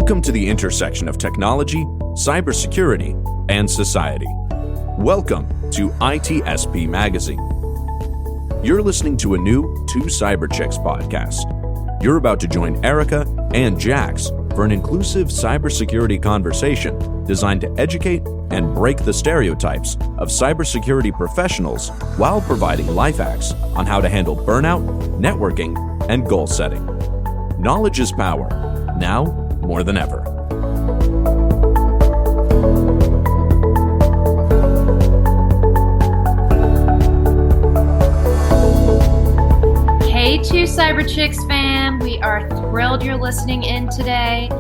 Welcome to the intersection of technology, cybersecurity, and society. Welcome to ITSP Magazine. You're listening to a new Two Cyber Chicks podcast. You're about to join Erika and Jax for an inclusive cybersecurity conversation designed to educate and break the stereotypes of cybersecurity professionals while providing life hacks on how to handle burnout, networking, and goal setting. Knowledge is power, now more than ever. Hey, Two Cyber Chicks fam, we are thrilled you're listening in today.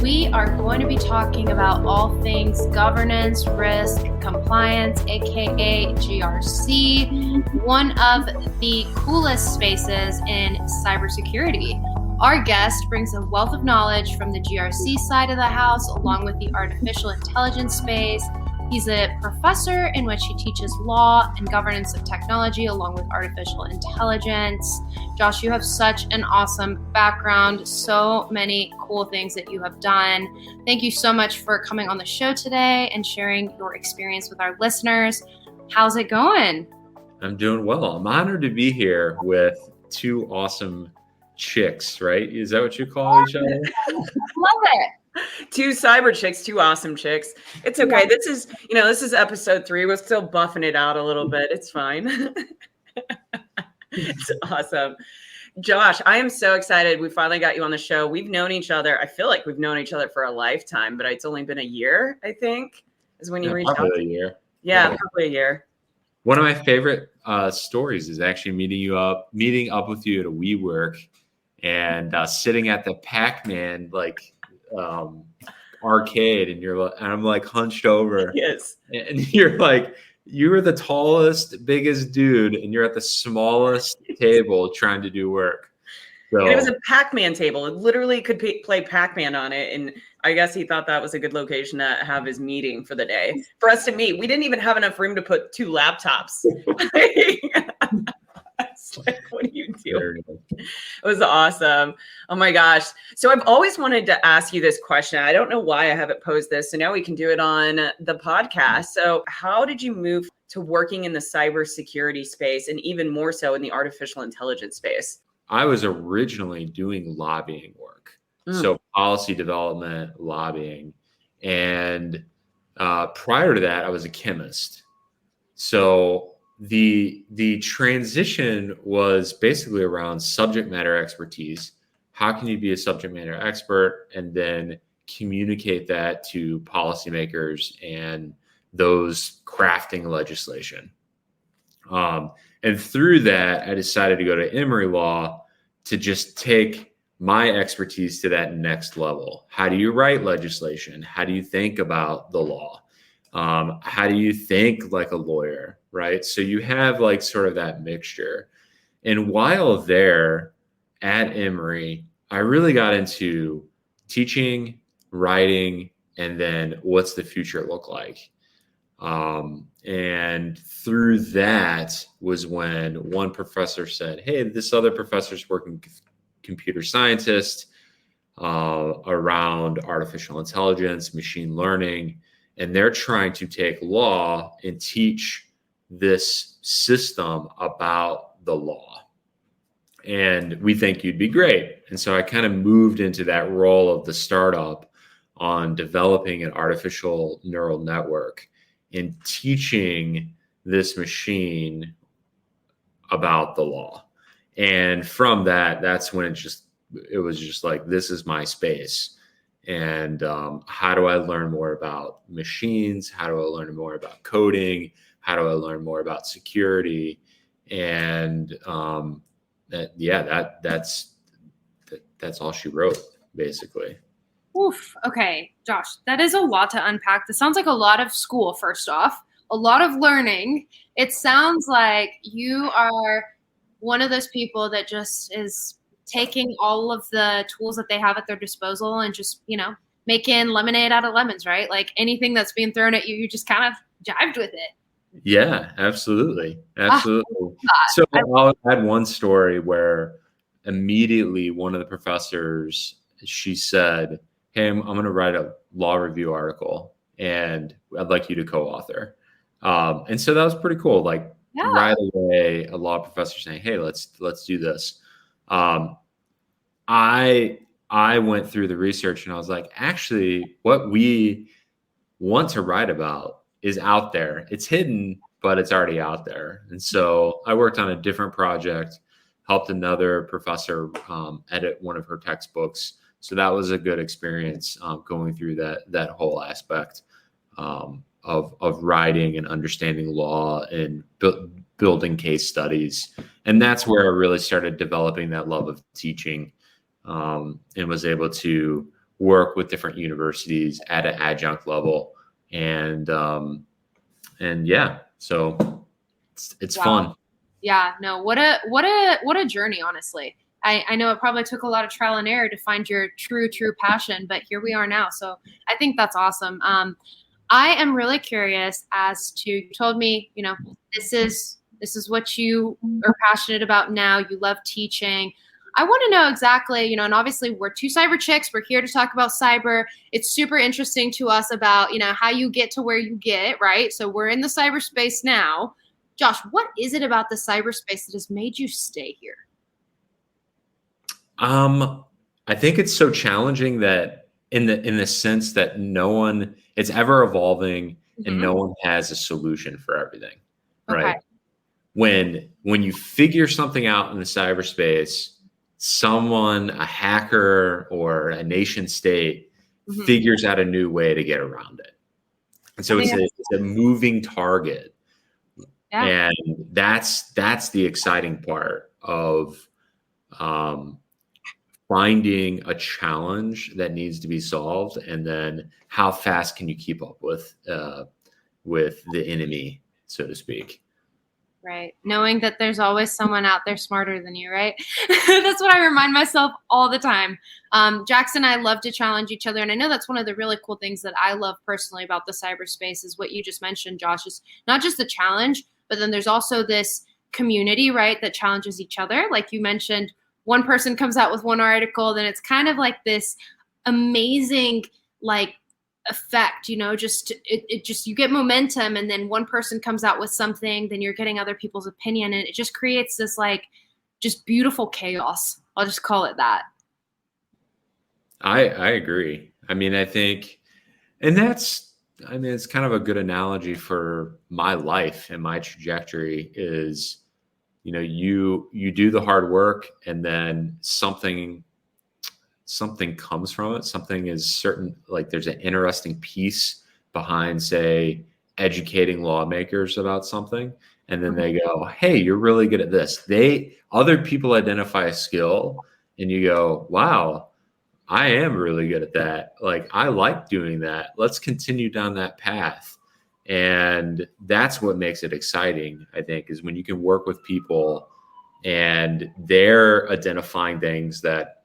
We are going to be talking about all things governance, risk, compliance, aka GRC, one of the coolest spaces in cybersecurity. Our guest brings a wealth of knowledge from the GRC side of the house, along with the artificial intelligence space. He's a professor in which he teaches law and governance of technology, along with artificial intelligence. Josh, you have such an awesome background, so many cool things that you have done. Thank you so much for coming on the show today and sharing your experience with our listeners. How's it going? I'm doing well. I'm honored to be here with two awesome chicks, right? Is that what you call each other? Love it. Two cyber chicks, two awesome chicks. It's okay. Yeah. This is episode 3. We're still buffing it out a little bit. It's fine. It's awesome. Josh, I am so excited. We finally got you on the show. We've known each other. I feel like we've known each other for a lifetime, but it's only been a year, I think, is when you reached out. Probably a year. Yeah, probably a year. One of my favorite stories is actually meeting up with you at a WeWork and sitting at the Pac-Man arcade, and I'm like hunched over. Yes. And you're like, you were the tallest, biggest dude, and you're at the smallest table trying to do work. So, and it was a Pac-Man table. It literally could play Pac-Man on it. And I guess he thought that was a good location to have his meeting for the day. For us to meet, we didn't even have enough room to put 2 laptops. It's like, what do you do? It was awesome. Oh my gosh. So I've always wanted to ask you this question. I don't know why I haven't posed this. So now we can do it on the podcast. So how did you move to working in the cybersecurity space and even more so in the artificial intelligence space? I was originally doing lobbying work. So policy development, lobbying. And prior to that, I was a chemist. So the transition was basically around subject matter expertise. How can you be a subject matter expert and then communicate that to policymakers and those crafting legislation? And through that, I decided to go to Emory Law to just take my expertise to that next level. How do you write legislation? How do you think about the law? How do you think like a lawyer, right? So you have like sort of that mixture. And while there at Emory, I really got into teaching, writing, and then what's the future look like? And through that was when one professor said, hey, this other professor's working with computer scientists around artificial intelligence, machine learning, and they're trying to take law and teach this system about the law. And we think you'd be great. And so I kind of moved into that role of the startup on developing an artificial neural network and teaching this machine about the law. And from that, that's when it was just like, this is my space. And how do I learn more about machines? How do I learn more about coding? How do I learn more about security? And that's all she wrote, basically. Oof. Okay, Josh, that is a lot to unpack. This sounds like a lot of school, first off, a lot of learning. It sounds like you are one of those people that just is taking all of the tools that they have at their disposal and just, making lemonade out of lemons, right? Like anything that's being thrown at you, you just kind of jived with it. Yeah, absolutely. Absolutely. So I'll add one story where immediately one of the professors, she said, hey, I'm going to write a law review article and I'd like you to co-author. And so that was pretty cool. Like right away, a law professor saying, hey, let's do this. I went through the research and I was like, actually, what we want to write about is out there. It's hidden, but it's already out there. And so I worked on a different project, helped another professor edit one of her textbooks. So that was a good experience going through that whole aspect of writing and understanding law and building case studies. And that's where I really started developing that love of teaching, and was able to work with different universities at an adjunct level. And yeah, so it's fun. Yeah, no, what a journey, honestly. I know it probably took a lot of trial and error to find your true passion, but here we are now. So I think that's awesome. I am really curious as to, you told me, this is what you are passionate about now. You love teaching. I want to know exactly, and obviously we're two cyber chicks. We're here to talk about cyber. It's super interesting to us about, how you get to where you get, right? So we're in the cyberspace now. Josh, what is it about the cyberspace that has made you stay here? I think it's so challenging that in the sense that it's ever evolving and no one has a solution for everything, right? When you figure something out in the cyberspace, a hacker or a nation state figures out a new way to get around it. And so it's a moving target. Yeah. And that's the exciting part of finding a challenge that needs to be solved, and then how fast can you keep up with the enemy, so to speak. Right. Knowing that there's always someone out there smarter than you, right? That's what I remind myself all the time. Jax and I love to challenge each other. And I know that's one of the really cool things that I love personally about the cyberspace is what you just mentioned, Josh, is not just the challenge, but then there's also this community, right, that challenges each other. Like you mentioned, one person comes out with one article, then it's kind of like this amazing, effect, just you get momentum, and then one person comes out with something, then you're getting other people's opinion, and it just creates this just beautiful chaos. I'll just call it that. I agree. I think, and it's kind of a good analogy for my life and my trajectory is, you do the hard work, and then something comes from it. Something is certain, there's an interesting piece behind, say, educating lawmakers about something. And then they go, hey, you're really good at this. Other people identify a skill and you go, wow, I am really good at that. I like doing that. Let's continue down that path. And that's what makes it exciting, I think, is when you can work with people and they're identifying things that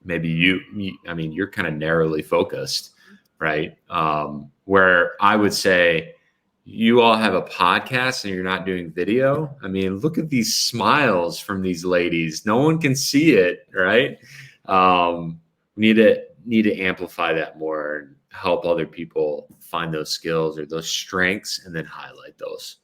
maybe you're kind of narrowly focused, right? Where I would say you all have a podcast and you're not doing video. Look at these smiles from these ladies. No one can see it, right? We need to amplify that more and help other people find those skills or those strengths and then highlight those.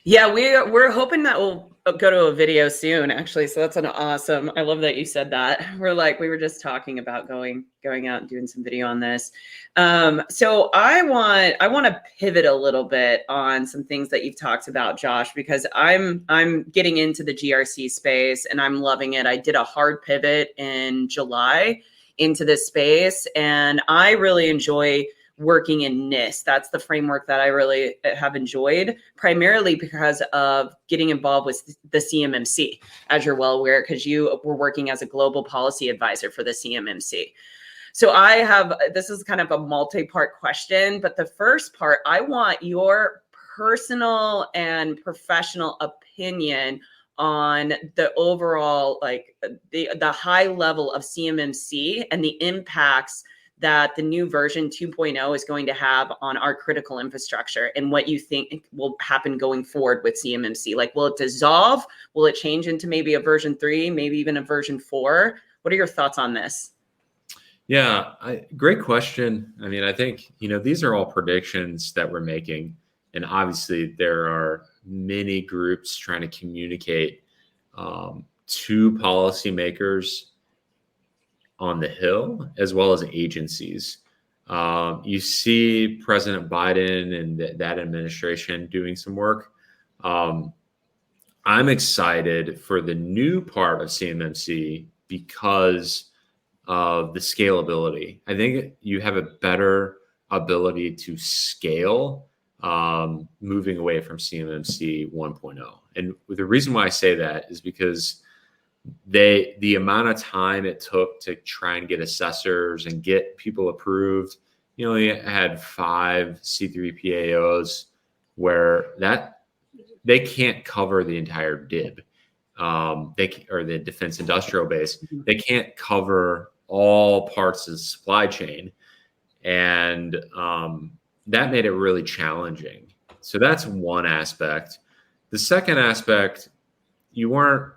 Yeah, we're hoping that we'll go to a video soon, actually. So that's I love that you said that. We were just talking about going out and doing some video on this. So I want to pivot a little bit on some things that you've talked about, Josh, because I'm getting into the GRC space and I'm loving it. I did a hard pivot in July into this space, and I really enjoy working in NIST. That's the framework that I really have enjoyed, primarily because of getting involved with the CMMC, as you're well aware, because you were working as a global policy advisor for the CMMC. So this is kind of a multi-part question, but the first part, I want your personal and professional opinion on the overall, the high level of CMMC and the impacts that the new version 2.0 is going to have on our critical infrastructure, and what you think will happen going forward with CMMC. Will it dissolve? Will it change into maybe a version 3, maybe even a version 4? What are your thoughts on this? Yeah, great question. I mean, I think, these are all predictions that we're making. And obviously, there are many groups trying to communicate to policymakers on the Hill, as well as agencies. You see President Biden and that administration doing some work. I'm excited for the new part of CMMC because of the scalability. I think you have a better ability to scale moving away from CMMC 1.0. And the reason why I say that is because the amount of time it took to try and get assessors and get people approved, you had 5 C3PAOs where they can't cover the entire DIB. Or the defense industrial base. They can't cover all parts of the supply chain. And that made it really challenging. So that's one aspect. The second aspect, you weren't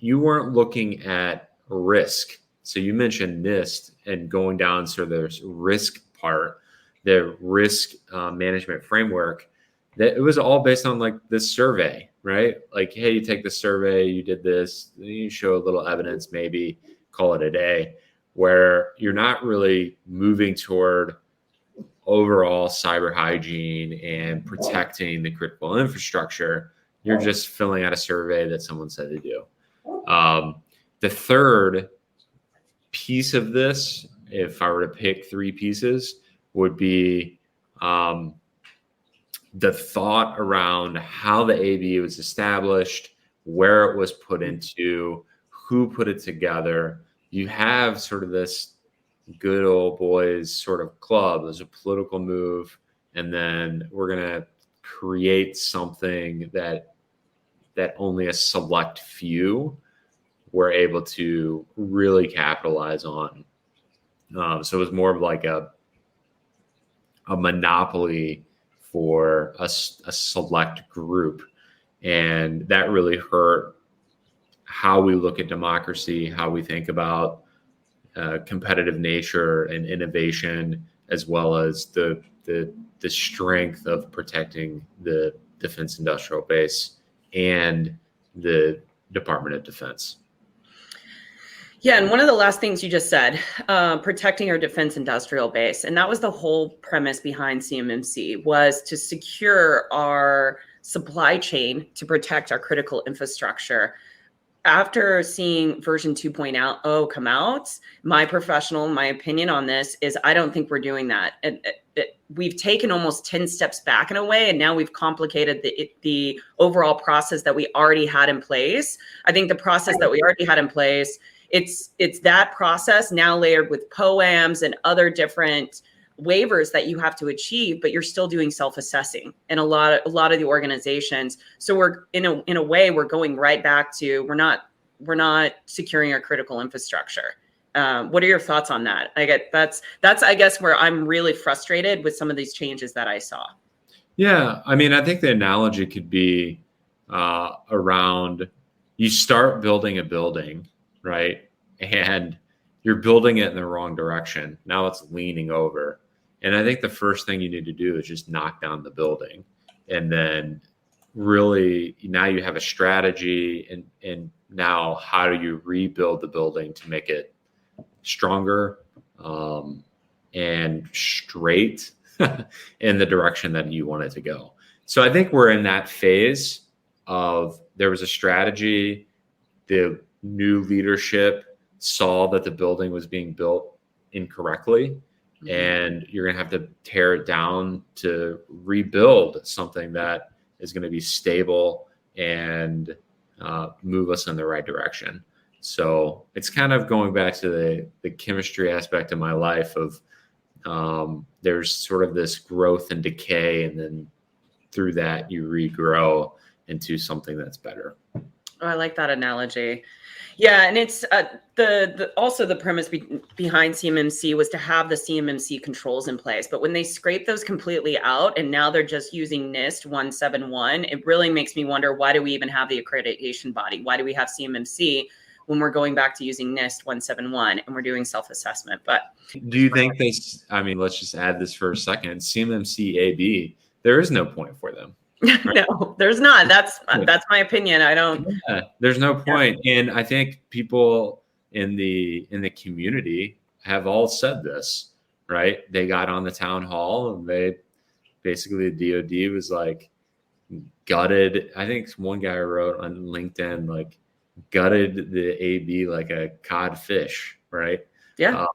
looking at risk. So you mentioned NIST and going down sort of the risk part, the risk management framework. That it was all based on like this survey, right? Like, hey, you take the survey, you did this, then you show a little evidence, maybe call it a day, where you're not really moving toward overall cyber hygiene and protecting the critical infrastructure. You're just filling out a survey that someone said to do. The third piece of this, if I were to pick 3 pieces, would be the thought around how the AB was established, where it was put into, who put it together. You have sort of this good old boys sort of club. There's a political move, and then we're going to create something that only a select few were able to really capitalize on. So it was more of like a monopoly for a select group. And that really hurt how we look at democracy, how we think about competitive nature and innovation, as well as the strength of protecting the defense industrial base and the Department of Defense. Yeah, and one of the last things you just said, protecting our defense industrial base, and that was the whole premise behind CMMC, was to secure our supply chain to protect our critical infrastructure. After seeing version 2.0 come out, my opinion on this is I don't think we're doing that. And we've taken almost 10 steps back in a way, and now we've complicated the overall process that we already had in place. I think the process that we already had in place, it's that process now layered with POAMs and other different waivers that you have to achieve, but you're still doing self-assessing in a lot of the organizations. So we're in a way we're going right back to we're not securing our critical infrastructure. What are your thoughts on that? That's I guess where I'm really frustrated with some of these changes that I saw. Yeah, I mean, I think the analogy could be around you start building a building, right? And you're building it in the wrong direction. Now it's leaning over. And I think the first thing you need to do is just knock down the building. And then really now you have a strategy, and now how do you rebuild the building to make it stronger and straight in the direction that you want it to go. So I think we're in that phase of there was a strategy, the new leadership saw that the building was being built incorrectly, and you're going to have to tear it down to rebuild something that is going to be stable and move us in the right direction. So it's kind of going back to the chemistry aspect of my life of there's sort of this growth and decay, and then through that you regrow into something that's better. Oh, I like that analogy. Yeah, and it's also the premise behind CMMC was to have the CMMC controls in place. But when they scrape those completely out and now they're just using NIST 171, it really makes me wonder, why do we even have the accreditation body? Why do we have CMMC when we're going back to using NIST 171 and we're doing self-assessment. But do you think this, I mean, let's just add this for a second, CMMC AB, there is no point for them. Right? No, there's not. That's my opinion. I don't. Yeah, there's no point. And I think people in the community have all said this, right? They got on the town hall and they basically, the DOD was like gutted. I think one guy wrote on LinkedIn, like gutted the AB like a cod fish, right? Yeah.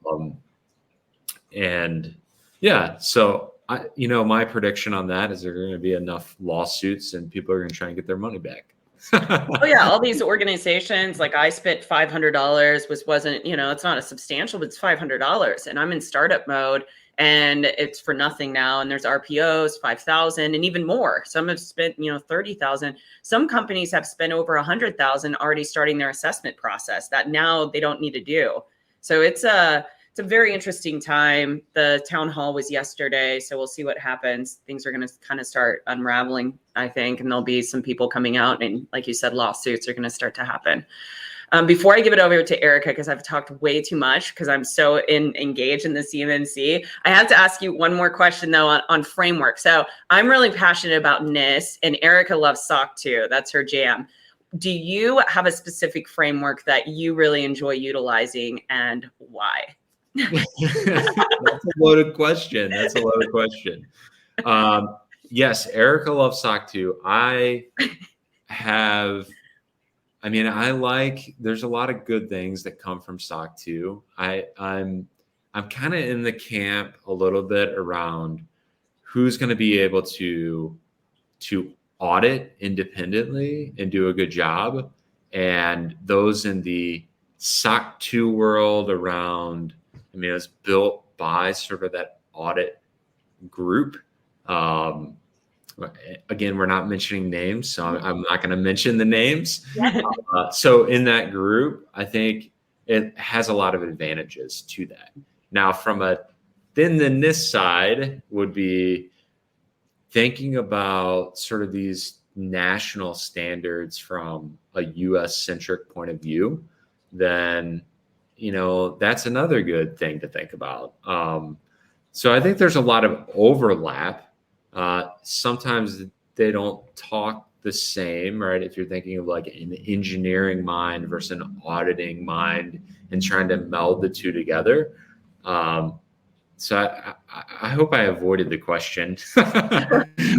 And yeah, so my prediction on that is there are going to be enough lawsuits and people are going to try and get their money back. Oh yeah, all these organizations, like I spent $500, which wasn't, it's not a substantial, but it's $500, and I'm in startup mode, and it's for nothing now. And there's RPOs, 5,000, and even more. Some have spent, 30,000. Some companies have spent over 100,000 already starting their assessment process that now they don't need to do. So it's a very interesting time. The town hall was yesterday, so we'll see what happens. Things are going to kind of start unraveling, I think, and there'll be some people coming out, and like you said, lawsuits are going to start to happen. Before I give it over to Erika, because I've talked way too much because I'm so engaged in the CMMC, I have to ask you one more question though on framework. So I'm really passionate about NIST, and Erika loves SOC 2. That's her jam. Do you have a specific framework that you really enjoy utilizing, and why? That's a loaded question. Yes, Erika loves SOC 2. There's a lot of good things that come from SOC 2. I'm kind of in the camp a little bit around who's going to be able to audit independently and do a good job. And those in the SOC 2 world around, it was built by sort of that audit group. Again, we're not mentioning names, so I'm not going to mention the names. So in that group, I think it has a lot of advantages to that. Now, then the NIST side would be thinking about sort of these national standards from a US-centric point of view, then that's another good thing to think about. So I think there's a lot of overlap. Sometimes they don't talk the same, right? If you're thinking of like an engineering mind versus an auditing mind and trying to meld the two together. So I hope I avoided the question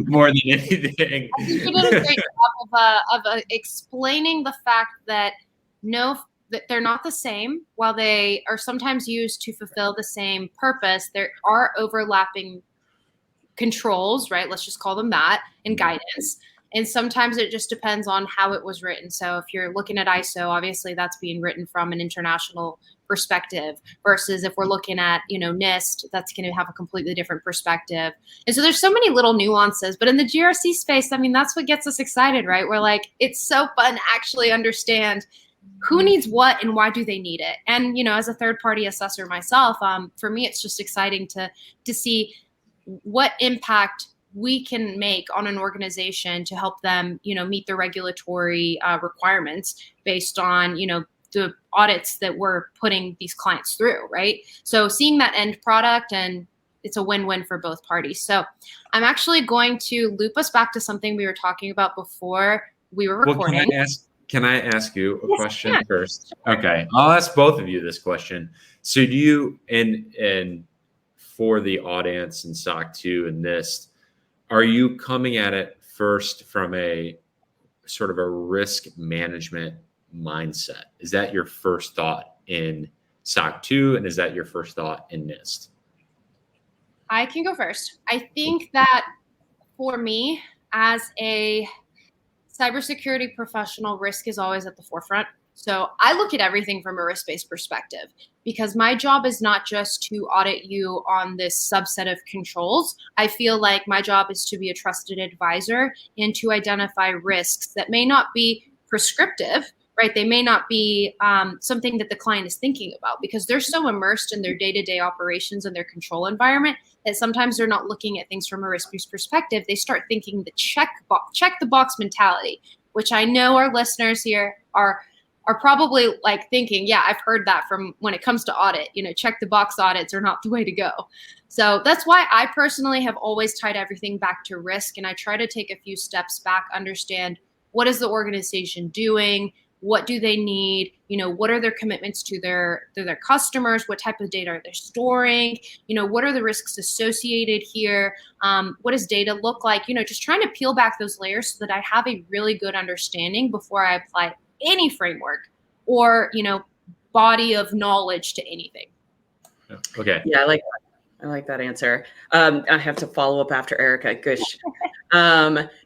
more than anything. I think you did a great job of explaining the fact that that they're not the same. While they are sometimes used to fulfill the same purpose, there are overlapping controls, right? Let's just call them that, and guidance. And sometimes it just depends on how it was written. So if you're looking at ISO, obviously that's being written from an international perspective versus if we're looking at, NIST, that's going to have a completely different perspective. And so there's so many little nuances, but in the GRC space, that's what gets us excited, right? We're like, it's so fun to actually understand who needs what and why do they need it. And, as a third party assessor myself, for me, it's just exciting to see what impact we can make on an organization to help them, meet the regulatory requirements based on, the audits that we're putting these clients through, right? So seeing that end product, and it's a win-win for both parties. So I'm actually going to loop us back to something we were talking about before we were recording. Well, can I ask you a question first? Sure. Okay, I'll ask both of you this question. So do you, and for the audience in SOC 2 and NIST, are you coming at it first from a sort of a risk management mindset? Is that your first thought in SOC 2, and is that your first thought in NIST? I can go first. I think that for me, as a cybersecurity professional, risk is always at the forefront. So I look at everything from a risk-based perspective because my job is not just to audit you on this subset of controls. I feel like my job is to be a trusted advisor and to identify risks that may not be prescriptive, right? They may not be something that the client is thinking about because they're so immersed in their day-to-day operations and their control environment that sometimes they're not looking at things from a risk-based perspective. They start thinking the check the box mentality, which I know our listeners here are are probably like thinking, yeah, I've heard that from when it comes to audit, check the box audits are not the way to go. So that's why I personally have always tied everything back to risk. And I try to take a few steps back, understand what is the organization doing? What do they need? What are their commitments to their customers? What type of data are they storing? What are the risks associated here? What does data look like? Just trying to peel back those layers so that I have a really good understanding before I apply any framework or, body of knowledge to anything. Okay. Yeah, I like that answer. I have to follow up after Erika. Gosh.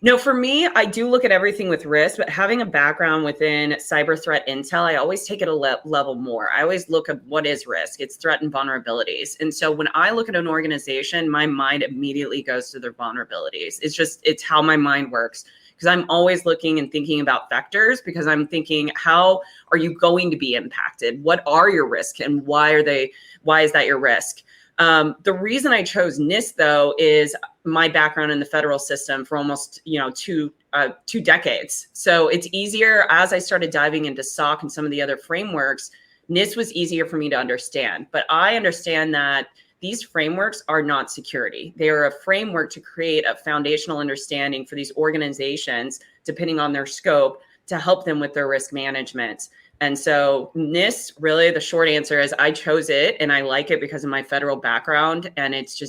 No, for me, I do look at everything with risk, but having a background within cyber threat intel, I always take it a level more. I always look at what is risk. It's threat and vulnerabilities. And so when I look at an organization, my mind immediately goes to their vulnerabilities. It's how my mind works. Because I'm always looking and thinking about vectors, because I'm thinking, how are you going to be impacted? What are your risks and why is that your risk? The reason I chose NIST, though, is my background in the federal system for almost, 2 decades. So it's easier as I started diving into SOC and some of the other frameworks, NIST was easier for me to understand. But I understand that these frameworks are not security. They are a framework to create a foundational understanding for these organizations, depending on their scope, to help them with their risk management. And so NIST, really, the short answer is I chose it and I like it because of my federal background. And it's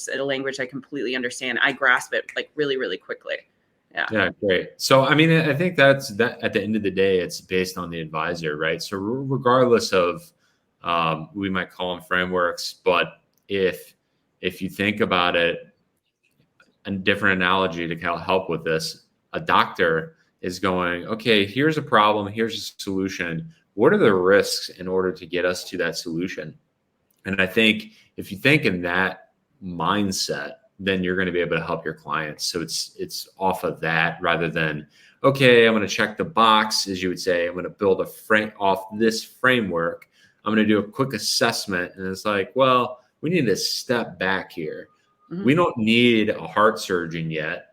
a language I completely understand. I grasp it like really, really quickly. Yeah, great. So, I mean, I think that's that at the end of the day, it's based on the advisor, right? So regardless of, we might call them frameworks, but if you think about it, a different analogy to kind of help with this, a doctor is going, okay, here's a problem, here's a solution. What are the risks in order to get us to that solution? And I think if you think in that mindset, then you're going to be able to help your clients. So it's off of that rather than, okay, I'm going to check the box, as you would say, I'm going to build a frame off this framework. I'm going to do a quick assessment. And it's like, well, we need to step back here. Mm-hmm. We don't need a heart surgeon yet.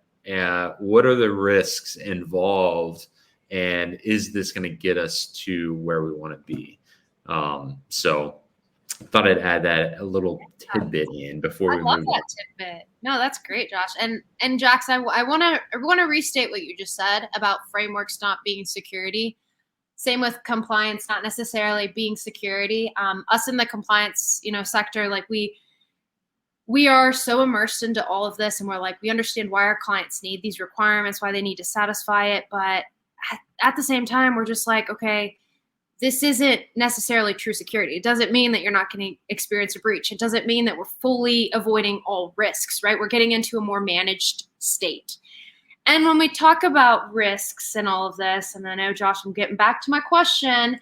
What are the risks involved? And is this going to get us to where we want to be? So I thought I'd add that a little tidbit in before we move on. I love that tidbit. No, that's great, Josh. And Jax, I want to restate what you just said about frameworks not being security. Same with compliance, not necessarily being security. Us in the compliance, sector, like we are so immersed into all of this, and we're like, we understand why our clients need these requirements, why they need to satisfy it. But at the same time, we're just like, okay, this isn't necessarily true security. It doesn't mean that you're not going to experience a breach. It doesn't mean that we're fully avoiding all risks, right? We're getting into a more managed state. And when we talk about risks and all of this, and I know, Josh, I'm getting back to my question,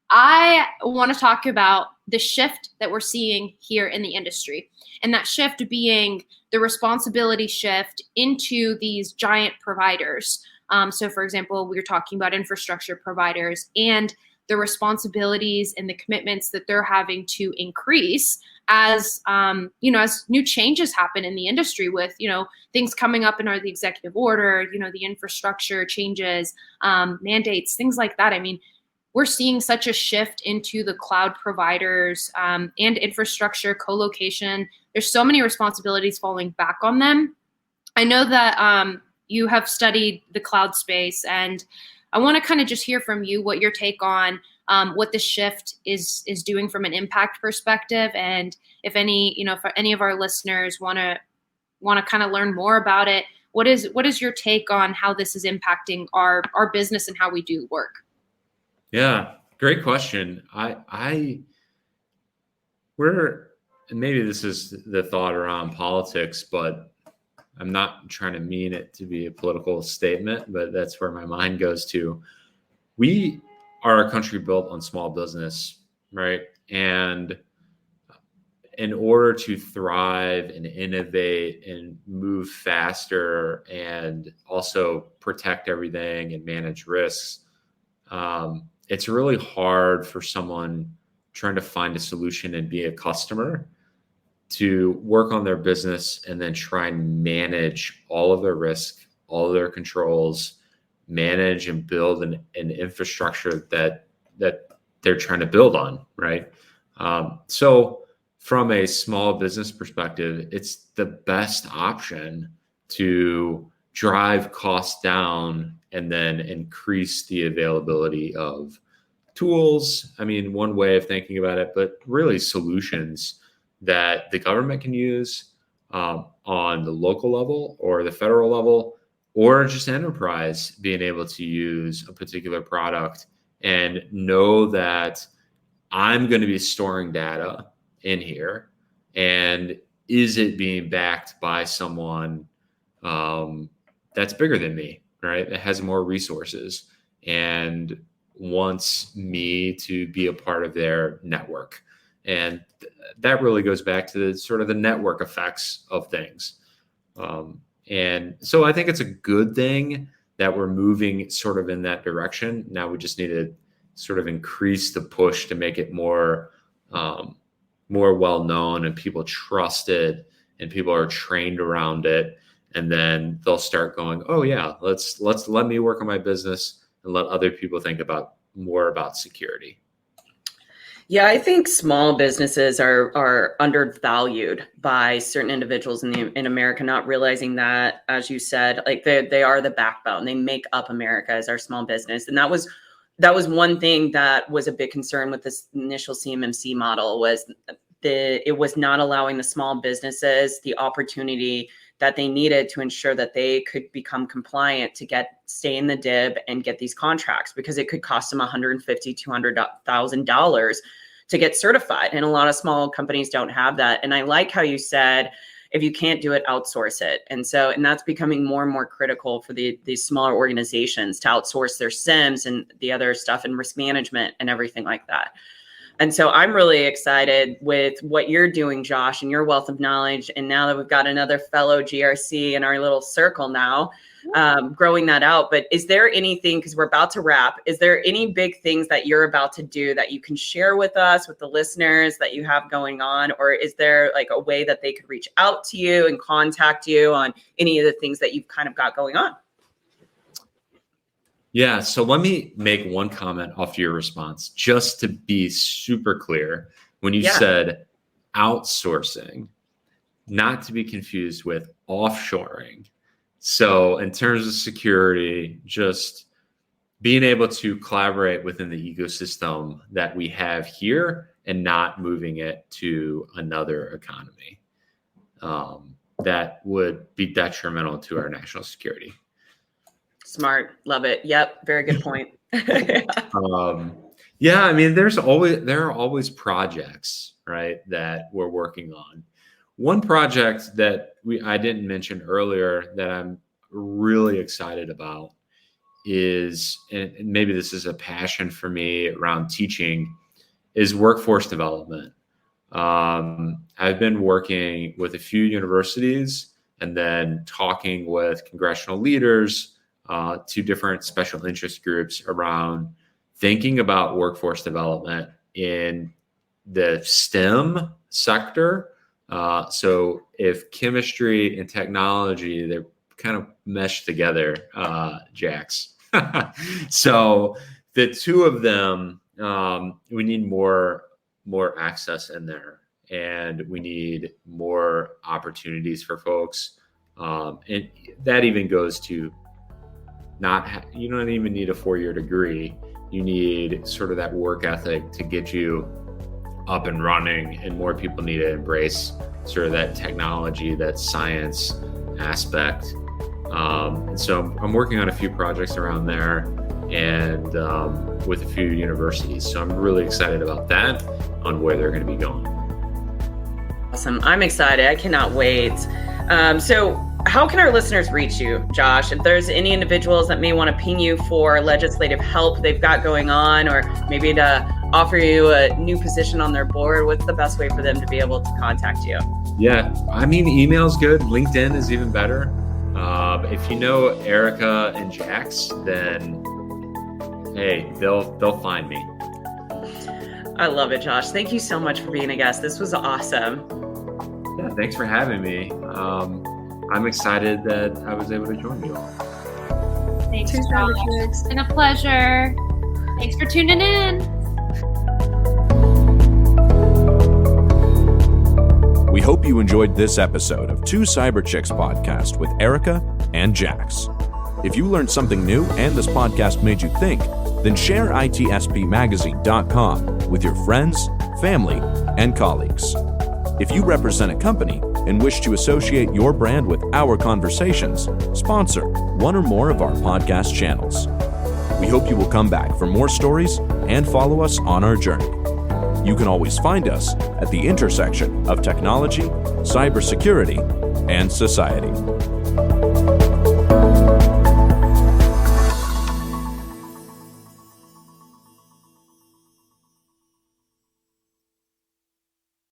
I want to talk about the shift that we're seeing here in the industry. And that shift being the responsibility shift into these giant providers. So, for example, we were talking about infrastructure providers and the responsibilities and the commitments that they're having to increase as as new changes happen in the industry with things coming up in the executive order, the infrastructure changes, mandates, things like that. I mean, we're seeing such a shift into the cloud providers and infrastructure co-location. There's so many responsibilities falling back on them. I know that you have studied the cloud space, and I want to kind of just hear from you what your take on what the shift is doing from an impact perspective, and if any, if any of our listeners want to kind of learn more about it, what is your take on how this is impacting our business and how we do work? Yeah, great question. And maybe this is the thought around politics, but I'm not trying to mean it to be a political statement, but that's where my mind goes to. We are a country built on small business, right? And in order to thrive and innovate and move faster and also protect everything and manage risks, it's really hard for someone trying to find a solution and be a customer to work on their business and then try and manage all of their risk, all of their controls, manage and build an infrastructure that they're trying to build on, right? So from a small business perspective, it's the best option to drive costs down and then increase the availability of tools. I mean, one way of thinking about it, but really solutions that the government can use on the local level or the federal level, or just enterprise being able to use a particular product and know that I'm going to be storing data in here. And is it being backed by someone that's bigger than me, right? That has more resources and wants me to be a part of their network. And that really goes back to the sort of the network effects of things. And so I think it's a good thing that we're moving sort of in that direction. Now we just need to sort of increase the push to make it more well known and people trust it and people are trained around it. And then they'll start going, oh yeah, let's let me work on my business and let other people think more about security. Yeah, I think small businesses are undervalued by certain individuals in America, not realizing that, as you said, like they are the backbone. They make up America as our small business. And that was one thing that was a big concern with this initial CMMC model, was it was not allowing the small businesses the opportunity that they needed to ensure that they could become compliant to stay in the DIB and get these contracts, because it could cost them $150,000, $200,000 to get certified. And a lot of small companies don't have that. And I like how you said, if you can't do it, outsource it. And that's becoming more and more critical for these smaller organizations to outsource their SIMs and the other stuff and risk management and everything like that. And so I'm really excited with what you're doing, Josh, and your wealth of knowledge. And now that we've got another fellow GRC in our little circle now, growing that out. But is there anything, because we're about to wrap, is there any big things that you're about to do that you can share with us, with the listeners, that you have going on? Or is there like a way that they could reach out to you and contact you on any of the things that you've kind of got going on? Yeah, so let me make one comment off your response, just to be super clear. When you said outsourcing, not to be confused with offshoring. So in terms of security, just being able to collaborate within the ecosystem that we have here and not moving it to another economy that would be detrimental to our national security. Smart. Love it. Yep. Very good point. Yeah. I mean, there are always projects, right, that we're working on. One project that I didn't mention earlier that I'm really excited about is, and maybe this is a passion for me around teaching, is workforce development. I've been working with a few universities and then talking with congressional leaders, to different special interest groups around thinking about workforce development in the STEM sector. So if chemistry and technology, they're kind of meshed together, Jax. So the two of them, we need more access in there, and we need more opportunities for folks. And that even goes to you don't even need a 4-year degree. You need sort of that work ethic to get you up and running, and more people need to embrace sort of that technology, that science aspect. And so I'm working on a few projects around there and with a few universities. So I'm really excited about that, on where they're going to be going. Awesome. I'm excited. I cannot wait. So how can our listeners reach you, Josh? If there's any individuals that may want to ping you for legislative help they've got going on, or maybe to offer you a new position on their board, what's the best way for them to be able to contact you? Yeah, I mean, email's good. LinkedIn is even better. If you know Erika and Jax, then hey, they'll find me. I love it, Josh. Thank you so much for being a guest. This was awesome. Yeah, thanks for having me. I'm excited that I was able to join you all. Thanks, Josh. It's been a pleasure. Thanks for tuning in. We hope you enjoyed this episode of Two Cyber Chicks podcast with Erika and Jax. If you learned something new and this podcast made you think, then share itspmagazine.com with your friends, family, and colleagues. If you represent a company and wish to associate your brand with our conversations, sponsor one or more of our podcast channels. We hope you will come back for more stories and follow us on our journey. You can always find us at the intersection of technology, cybersecurity, and society.